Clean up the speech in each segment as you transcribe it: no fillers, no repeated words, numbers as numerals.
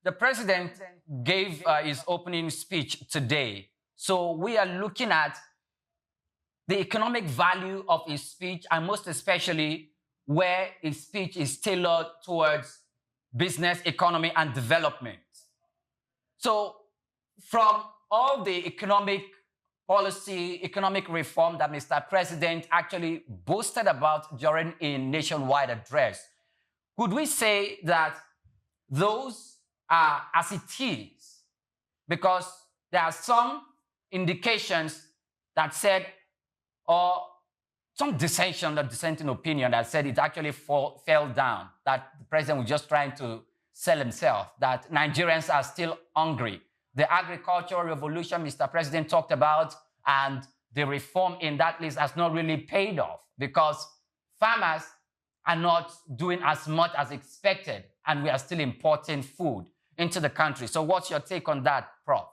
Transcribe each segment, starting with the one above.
The president gave his opening speech today. So we are looking at the economic value of his speech, and most especially where his speech is tailored towards business, economy, and development. So from all the economic policy, economic reform that Mr. President actually boasted about during a nationwide address, could we say that those are as it is? Because there are some indications that said, or some dissenting opinion that said it actually fell down, that the president was just trying to sell himself, that Nigerians are still hungry. The agricultural revolution Mr. President talked about and the reform in that list has not really paid off because farmers are not doing as much as expected, and we are still importing food into the country. So what's your take on that, Prof?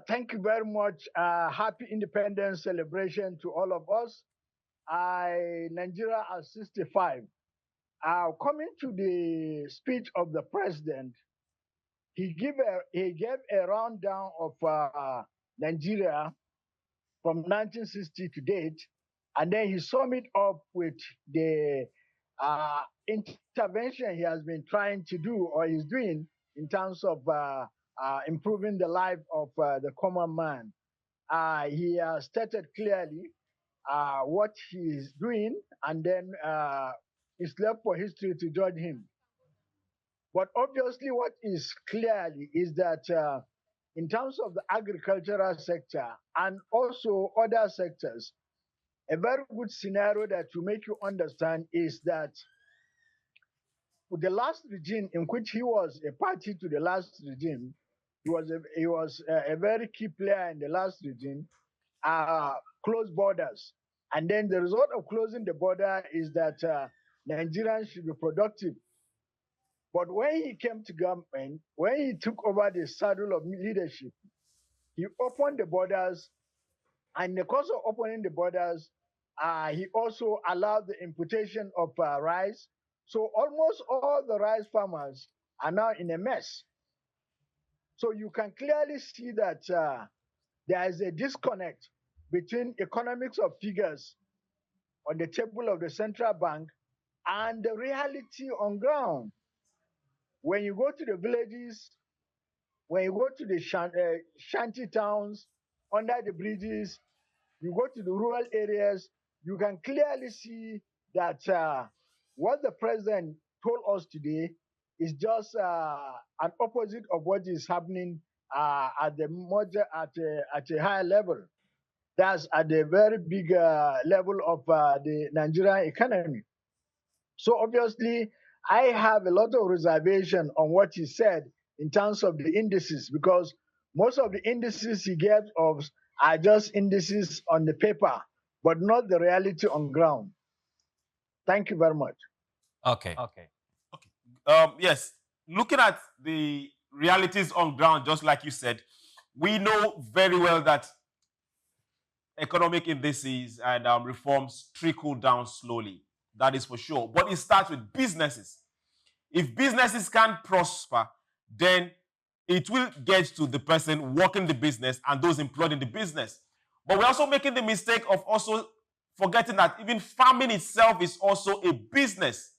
Thank you very much. Happy independence celebration to all of us. Nigeria are 65. Coming to the speech of the president, he gave a rundown of Nigeria from 1960 to date, and then he summed it up with the intervention he has been trying to do or is doing in terms of improving the life of the common man. He has stated clearly what he is doing, and then it's left for history to judge him. But obviously, what is clearly is that in terms of the agricultural sector and also other sectors, a very good scenario that will make you understand is that the last regime in which he was a party to the last regime, he was a very key player in the last regime, closed borders. And then the result of closing the border is that Nigerians should be productive. But when he came to government, when he took over the saddle of leadership, he opened the borders, and in the course of opening the borders, he also allowed the importation of rice. So almost all the rice farmers are now in a mess. So you can clearly see that there is a disconnect between economics of figures on the table of the central bank and the reality on ground. When you go to the villages, when you go to the shanty towns, under the bridges, you go to the rural areas, you can clearly see that what the president told us today is just an opposite of what is happening at a higher level. That's at the very big level of the Nigerian economy. So obviously, I have a lot of reservation on what he said in terms of the indices, because most of the indices he gave us are just indices on the paper, but not the reality on ground. Thank you very much. Okay. Yes, looking at the realities on ground, just like you said, we know very well that economic indices and reforms trickle down slowly. That is for sure. But it starts with businesses. If businesses can't prosper, then it will get to the person working the business and those employed in the business. But we're also making the mistake of also forgetting that even farming itself is also a business.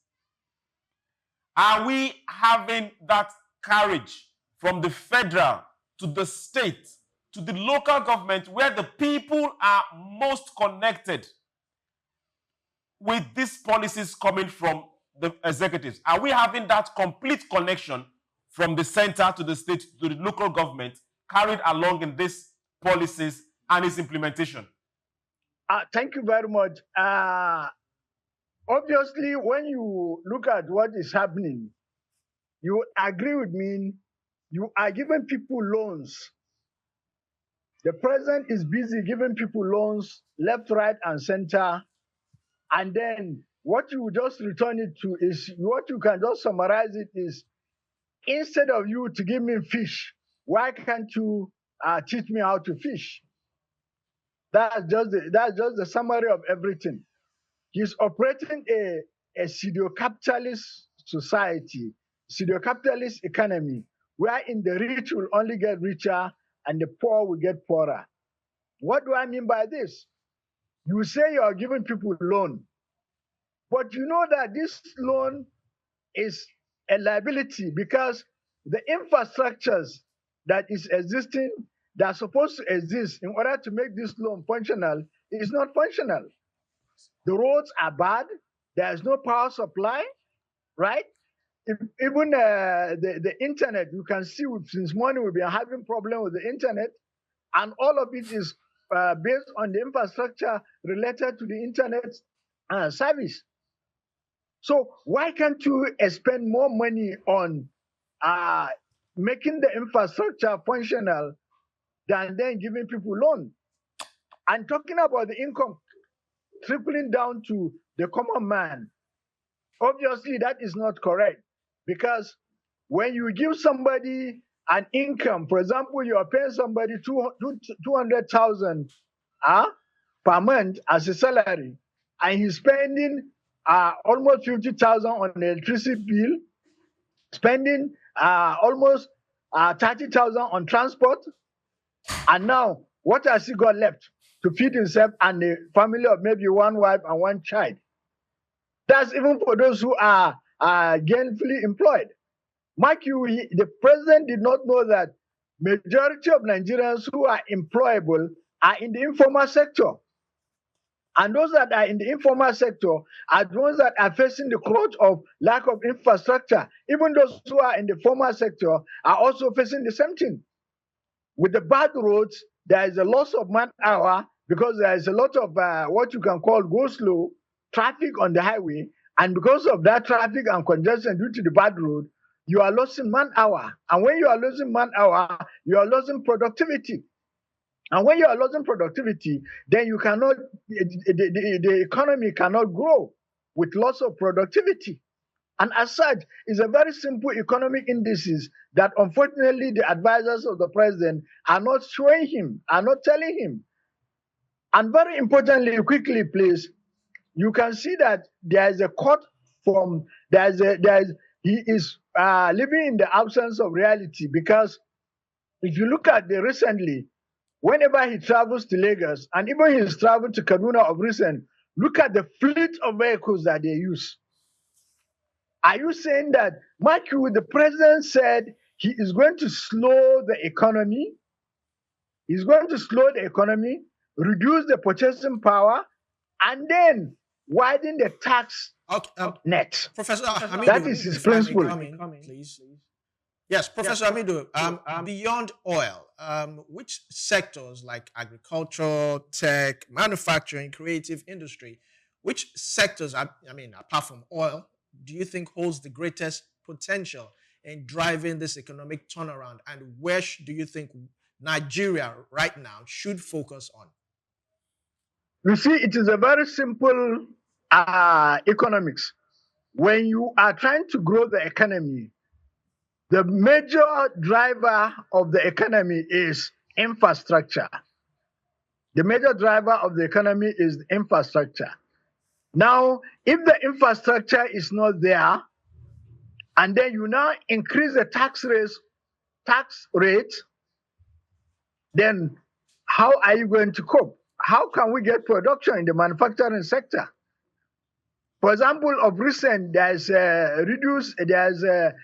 Are we having that courage from the federal to the state to the local government, where the people are most connected with these policies coming from the executives? Are we having that complete connection from the center to the state to the local government carried along in these policies and its implementation? Thank you very much. Obviously, when you look at what is happening, you agree with me, you are giving people loans. The president is busy giving people loans left, right, and center. And then what you just return it to is, what you can just summarize it is, instead of you to give me fish, why can't you teach me how to fish? That's just the summary of everything. He's operating a pseudo-capitalist society, pseudo-capitalist economy, wherein the rich will only get richer and the poor will get poorer. What do I mean by this? You say you are giving people loan, but you know that this loan is a liability because the infrastructures that is existing, that are supposed to exist in order to make this loan functional, is not functional. The roads are bad. There is no power supply, right? Even the internet, you can see since morning we've been having problem with the internet, and all of it is based on the infrastructure related to the internet service. So why can't you spend more money on making the infrastructure functional than then giving people loan? And talking about the income trickling down to the common man, obviously that is not correct, because when you give somebody an income, for example, you are paying somebody 200,000 per month as a salary, and he's spending almost 50,000 on electricity bill, spending almost 30,000 on transport, and now what has he got left to feed himself and a family of maybe one wife and one child? That's even for those who are gainfully employed. Mark you, the president did not know that majority of Nigerians who are employable are in the informal sector. And those that are in the informal sector are the ones that are facing the crutch of lack of infrastructure. Even those who are in the formal sector are also facing the same thing. With the bad roads, there is a loss of man hour because there is a lot of what you can call go slow traffic on the highway. And because of that traffic and congestion due to the bad road, you are losing man hour. And when you are losing man hour, you are losing productivity. And when you are losing productivity, then you cannot, the economy cannot grow with loss of productivity. And as such, it's a very simple economic indices that unfortunately the advisors of the president are not showing him, are not telling him. And very importantly, quickly, please, you can see that there is a cut from, he is living in the absence of reality, because if you look at the recently, whenever he travels to Lagos, and even he's traveled to Kaduna of recent, look at the fleet of vehicles that they use. Are you saying that, Mark you, the president said he is going to slow the economy? He's going to slow the economy, reduce the purchasing power, and then widen the tax net. Professor Hamidu, that is his principle. Please. Yes, Professor Hamidu, beyond oil, which sectors like agriculture, tech, manufacturing, creative industry, which sectors, apart from oil, do you think holds the greatest potential in driving this economic turnaround? And where do you think Nigeria right now should focus on? You see, it is a very simple economics. When you are trying to grow the economy, the major driver of the economy is infrastructure. The major driver of the economy is infrastructure. Now, if the infrastructure is not there, and then you now increase the tax rate, then how are you going to cope? How can we get production in the manufacturing sector? For example, of recent, there's a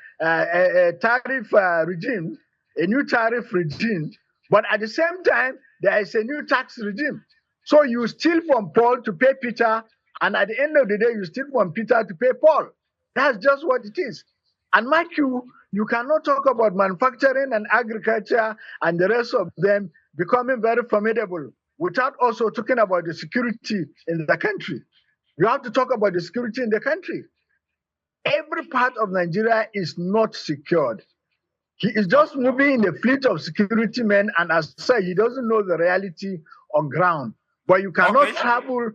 tariff regime, a new tariff regime, but at the same time, there is a new tax regime. So you steal from Paul to pay Peter, and at the end of the day, you steal from Peter to pay Paul. That's just what it is. And mind you, you cannot talk about manufacturing and agriculture and the rest of them becoming very formidable without also talking about the security in the country. You have to talk about the security in the country. Every part of Nigeria is not secured. He is just moving in a fleet of security men, and as I say, he doesn't know the reality on ground. But you cannot travel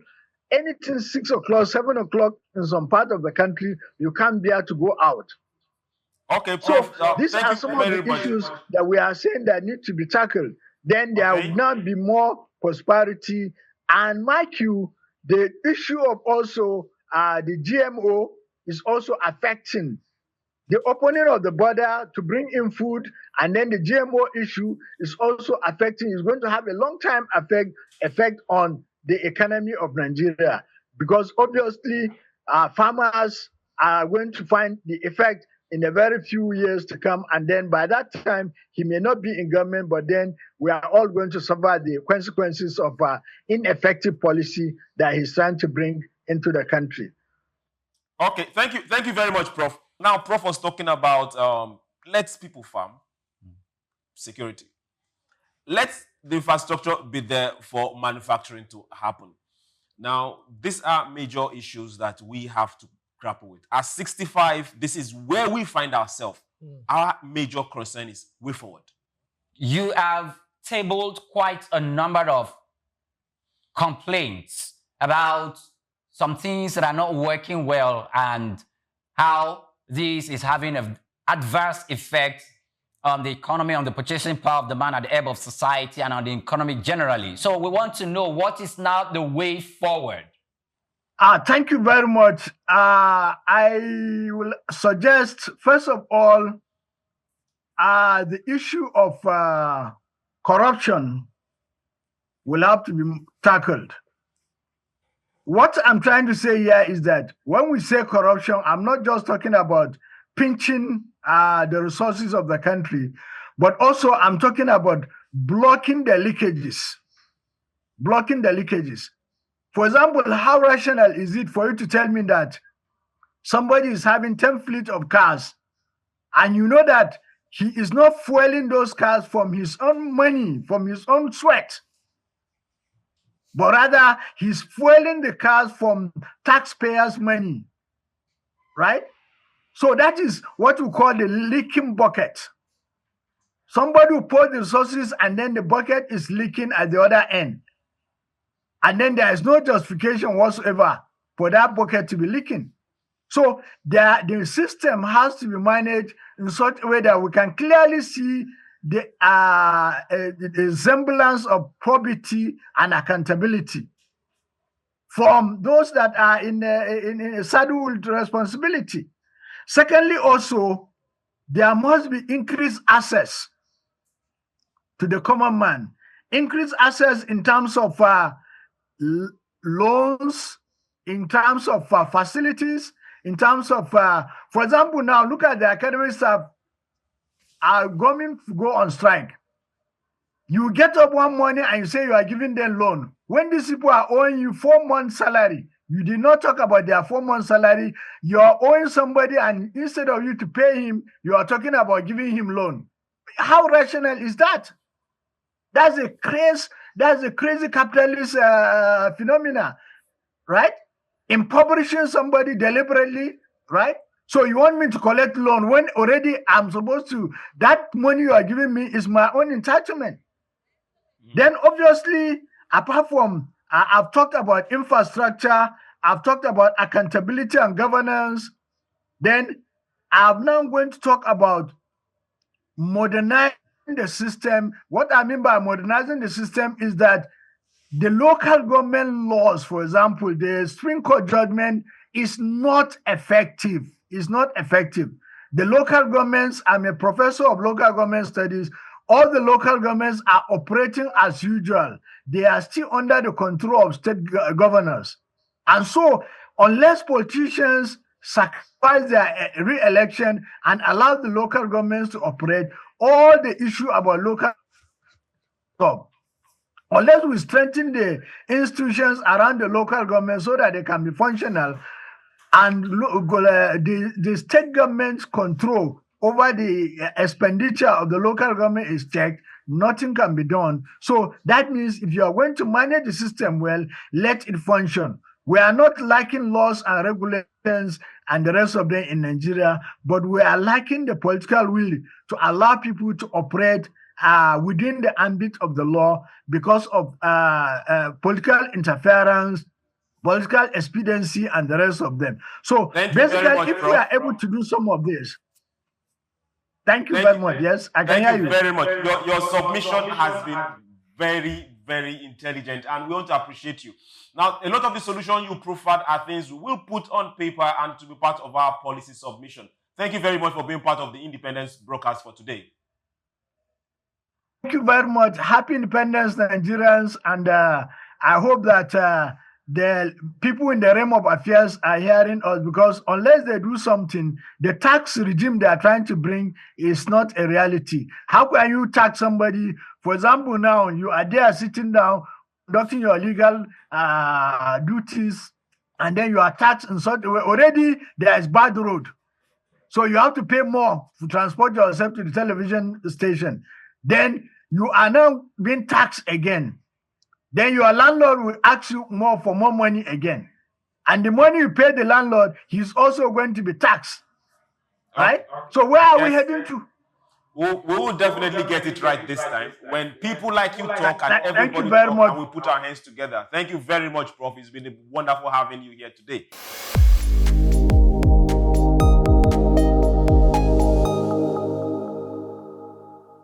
anything 6 o'clock, 7 o'clock in some part of the country. You can't bear to go out. Okay, Prof. So these are some of the issues that we are saying that need to be tackled. Then there will not be more prosperity. And mind you, the issue of also the GMO is also affecting the opening of the border to bring in food, and then the GMO issue is also affecting, is going to have a long-time effect on the economy of Nigeria, because obviously farmers are going to find the effect in a very few years to come, and then by that time he may not be in government, but then we are all going to suffer the consequences of ineffective policy that he's trying to bring into the country. Okay, thank you very much, Prof. Now, Prof was talking about let people farm, security. Let the infrastructure be there for manufacturing to happen. Now, these are major issues that we have to grapple with. At 65, this is where we find ourselves. Our major concern is way forward. You have tabled quite a number of complaints about some things that are not working well and how this is having an adverse effect on the economy, on the purchasing power of the man at the ebb of society, and on the economy generally. So we want to know, what is now the way forward? Thank you very much. I will suggest, first of all, the issue of corruption will have to be tackled. What I'm trying to say here is that when we say corruption, I'm not just talking about pinching the resources of the country, but also I'm talking about blocking the leakages. Blocking the leakages. For example, how rational is it for you to tell me that somebody is having 10 fleet of cars, and you know that he is not fueling those cars from his own money, from his own sweat, but rather he's fueling the cars from taxpayers' money, right? So that is what we call the leaking bucket. Somebody will pour the resources and then the bucket is leaking at the other end. And then there is no justification whatsoever for that bucket to be leaking. So the system has to be managed in such a way that we can clearly see the semblance of probity and accountability from those that are in a saddle with responsibility. Secondly, also, there must be increased access to the common man. Increased access in terms of loans, in terms of facilities, in terms of, for example, now look at the academic staff are going to go on strike. You get up one morning and you say you are giving them loan. When these people are owing you 4 months' salary, you did not talk about their 4 months' salary. You are owing somebody, and instead of you to pay him, you are talking about giving him loan. How rational is that? That's a crazy capitalist phenomena, right? Impoverishing somebody deliberately, right? So you want me to collect loan when already I'm supposed to, that money you are giving me is my own entitlement. Then obviously, apart from, I've talked about infrastructure, I've talked about accountability and governance, then I'm now going to talk about modernizing the system. What I mean by modernizing the system is that the local government laws, for example, the Supreme Court judgment is not effective. Is not effective. The local governments, I'm a professor of local government studies, all the local governments are operating as usual. They are still under the control of state governors. And so, unless politicians sacrifice their re-election and allow the local governments to operate, all the issue about local government, unless we strengthen the institutions around the local government so that they can be functional, and the state government's control over the expenditure of the local government is checked, nothing can be done. So that means if you are going to manage the system well, let it function. We are not lacking laws and regulations and the rest of them in Nigeria, but we are lacking the political will to allow people to operate within the ambit of the law because of political interference, political expediency, and the rest of them. So basically, if we are able to do some of this, thank you very much. Yes, I can hear you. Thank you very much. Your submission has been very, very intelligent, and we want to appreciate you. Now, a lot of the solutions you proffered are things we will put on paper and to be part of our policy submission. Thank you very much for being part of the Independence broadcast for today. Thank you very much. Happy Independence, Nigerians, and I hope that the people in the realm of affairs are hearing us, because unless they do something, the tax regime they are trying to bring is not a reality. How can you tax somebody? For example, now you are there sitting down, conducting your legal duties, and then you are taxed in such a way. Already there is bad road. So you have to pay more to transport yourself to the television station. Then you are now being taxed again. Then your landlord will ask you for more money again. And the money you pay the landlord, he's also going to be taxed. Right? So where are we heading to? We will definitely get it right this time. When people like you talk and everybody Thank you very talk much. and we put our hands together. Thank you very much, Prof. It's been wonderful having you here today.